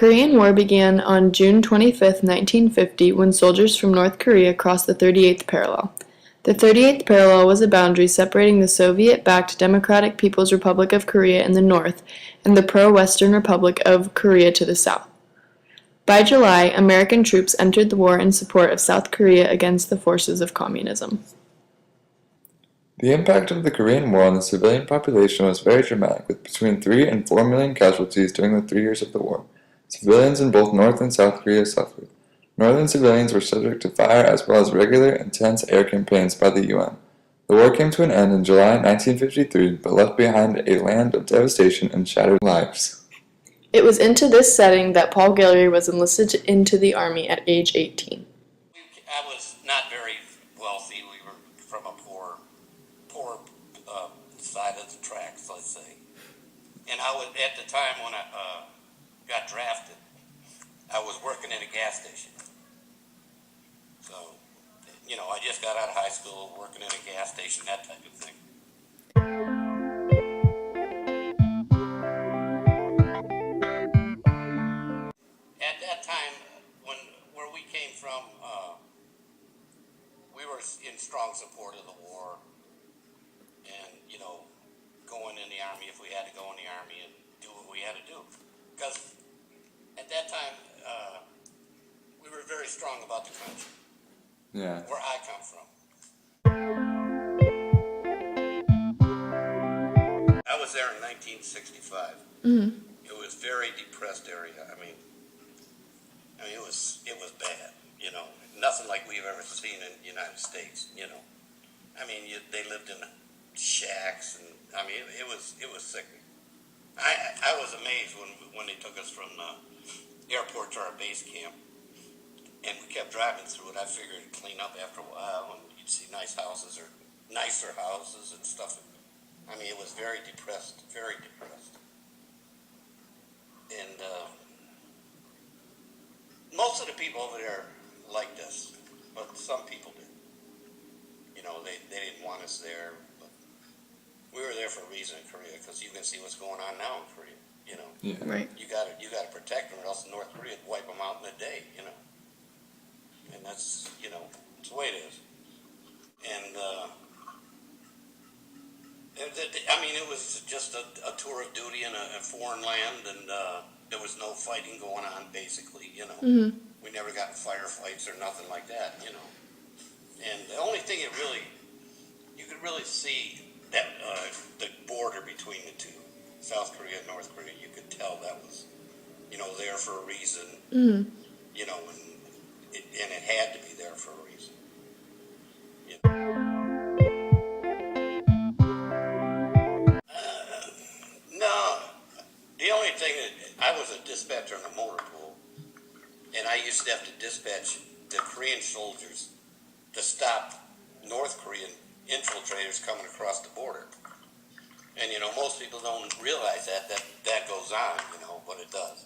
Korean War began on June 25, 1950, when soldiers from North Korea crossed the 38th parallel. The 38th parallel was a boundary separating the Soviet-backed Democratic People's Republic of Korea in the north and the pro-Western Republic of Korea to the south. By July, American troops entered the war in support of South Korea against the forces of communism. The impact of the Korean War on the civilian population was very dramatic, with between 3 and 4 million casualties during the 3 years of the war. Civilians in both North and South Korea suffered. Northern civilians were subject to fire as well as regular, intense air campaigns by the UN. The war came to an end in July 1953, but left behind a land of devastation and shattered lives. It was into this setting that Paul Guillory was enlisted into the Army at age 18. I was not very wealthy. We were from a poor side of the tracks, let's say. And I was, at the time when I got drafted, I was working in a gas station. So, I just got out of high school, working in a gas station, that type of thing. At that time, where we came from, we were in strong support of the war, and going in the Army if we had to go in the Army and do what we had to do. Because at that time, we were very strong about the country. Yeah. Where I come from. I was there in 1965. Mm-hmm. It was a very depressed area. I mean, it was bad. Nothing like we've ever seen in the United States. They lived in shacks, and it was sickening. I was amazed when they took us from the airport to our base camp, and we kept driving through it. I figured it'd clean up after a while, and you'd see nice houses or nicer houses and stuff. It was very depressed. And most of the people over there liked us, but some people didn't. They didn't want us there, but we were there for a reason in Korea, because you can see what's going on now in Korea. Yeah. Right. You got to protect them, or else North Korea would wipe them out in a day. And that's it's the way it is. And it was just a tour of duty in a foreign land, and there was no fighting going on, basically. Mm-hmm. We never got in firefights or nothing like that. And the only thing you could really see that the border between the two, South Korea and North Korea, you could tell that was there for a reason. Mm-hmm. And it had to be there for a reason. No, the only thing I was a dispatcher in a motor pool, and I used to have to dispatch the Korean soldiers to stop North Korean infiltrators coming across the border. And most people don't realize that goes on, but it does.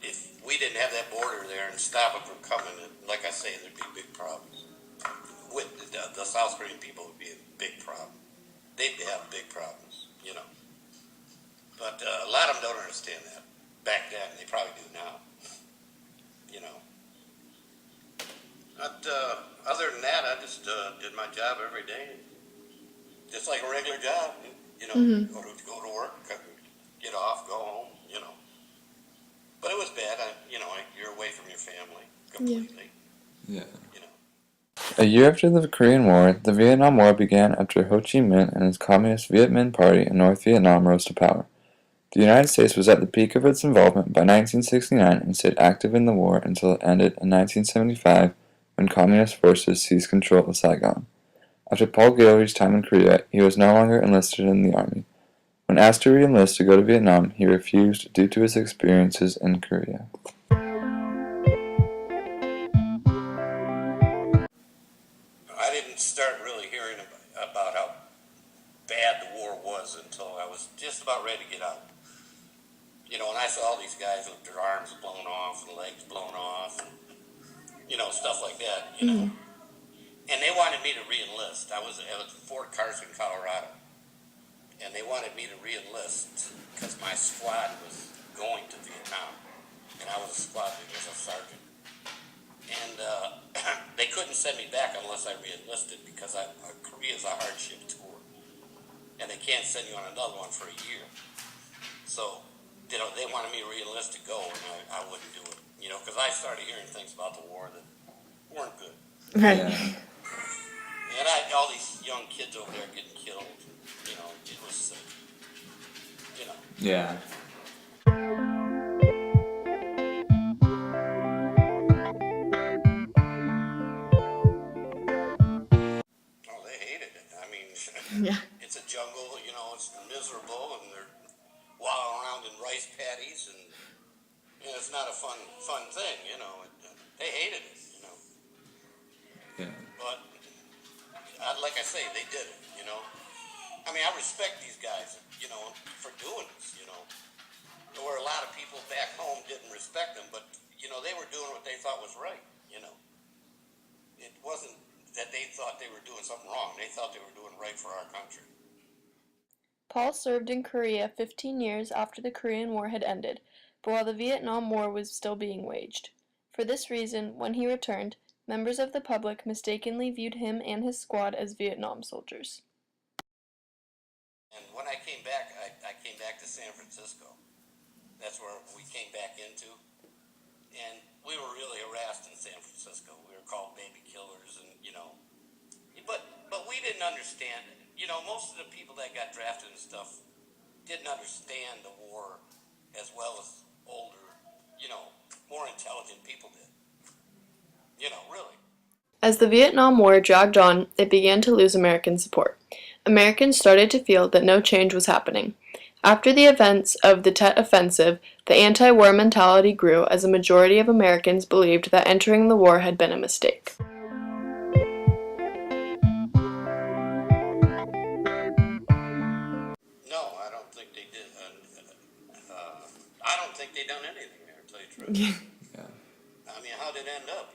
If we didn't have that border there and stop them from coming, like I say, there'd be big problems. With the South Korean people would be a big problem. They'd have big problems, But a lot of them don't understand that. Back then, they probably do now. But other than that, I just did my job every day, just like a regular job. Mm-hmm. Go to work, get off, go home. But it was bad. You're away from your family completely. Yeah. You know. A year after the Korean War, the Vietnam War began after Ho Chi Minh and his Communist Viet Minh Party in North Vietnam rose to power. The United States was at the peak of its involvement by 1969 and stayed active in the war until it ended in 1975 when Communist forces seized control of Saigon. After Paul Guillory's time in Korea, he was no longer enlisted in the army. When asked to re-enlist to go to Vietnam, he refused due to his experiences in Korea. I didn't start really hearing about how bad the war was until I was just about ready to get out. And I saw all these guys with their arms blown off and legs blown off and, stuff like that, And they wanted me to re-enlist. I was at Fort Carson, Colorado. And they wanted me to re-enlist because my squad was going to Vietnam, and I was a squad leader as a sergeant. And they couldn't send me back unless I re-enlisted because Korea is a hardship tour, and they can't send you on another one for a year. So, they wanted me to re-enlist to go, and I wouldn't do it. Because I started hearing things about the war that weren't good. Right. Yeah. And all these young kids over there getting killed, it was sick. Yeah. Oh, they hated it. I mean, Yeah. it's a jungle, it's miserable, and they're wallowing around in rice paddies, and it's not a fun thing, they hated it, Yeah. But like I say, they did it, I mean, I respect these guys, for doing this, There were a lot of people back home didn't respect them, but they were doing what they thought was right, It wasn't that they thought they were doing something wrong. They thought they were doing right for our country. Paul served in Korea 15 years after the Korean War had ended, but while the Vietnam War was still being waged. For this reason, when he returned, members of the public mistakenly viewed him and his squad as Vietnam soldiers. And when I came back, I came back to San Francisco. That's where we came back into. And we were really harassed in San Francisco. We were called baby killers, and but we didn't understand. Most of the people that got drafted and stuff didn't understand the war as well as older, more intelligent people did. Really. As the Vietnam War dragged on, it began to lose American support. Americans started to feel that no change was happening. After the events of the Tet Offensive, the anti-war mentality grew as a majority of Americans believed that entering the war had been a mistake. No, I don't think they did. I don't think they done anything there, to tell you the truth. Yeah. I mean, how did it end up,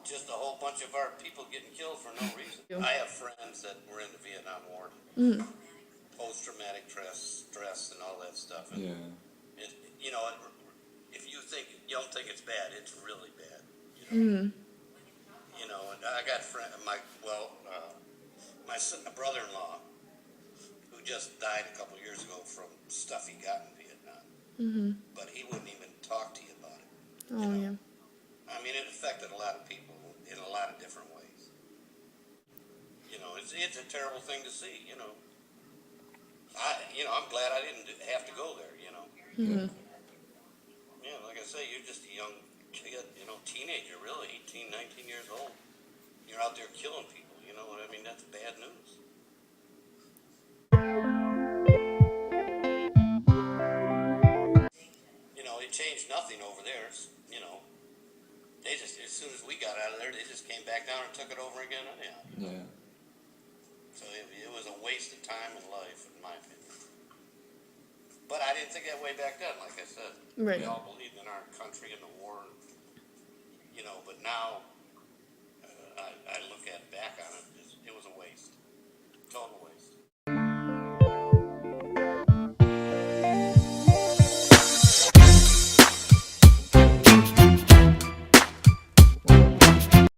Just a whole bunch of our people getting killed for no reason. I have friends that were in the Vietnam War, post-traumatic stress and all that stuff. And Yeah. if you don't think it's bad, it's really bad. And I got my brother-in-law, who just died a couple years ago from stuff he got in Vietnam. But he wouldn't even talk to you about it. Oh, yeah. I mean, it affected a lot of people in a lot of different ways. It's a terrible thing to see. I'm glad I didn't have to go there. Like I say, you're just a young kid, teenager, really, 18, 19 years old. You're out there killing people. You know what I mean? That's bad news. It changed nothing over there. They just, as soon as we got out of there, they just came back down and took it over again anyhow. Yeah. So it was a waste of time and life, in my opinion. But I didn't think that way back then, like I said. Right. We all believed in our country and the war, but now I look back on it, it was a waste. Total waste.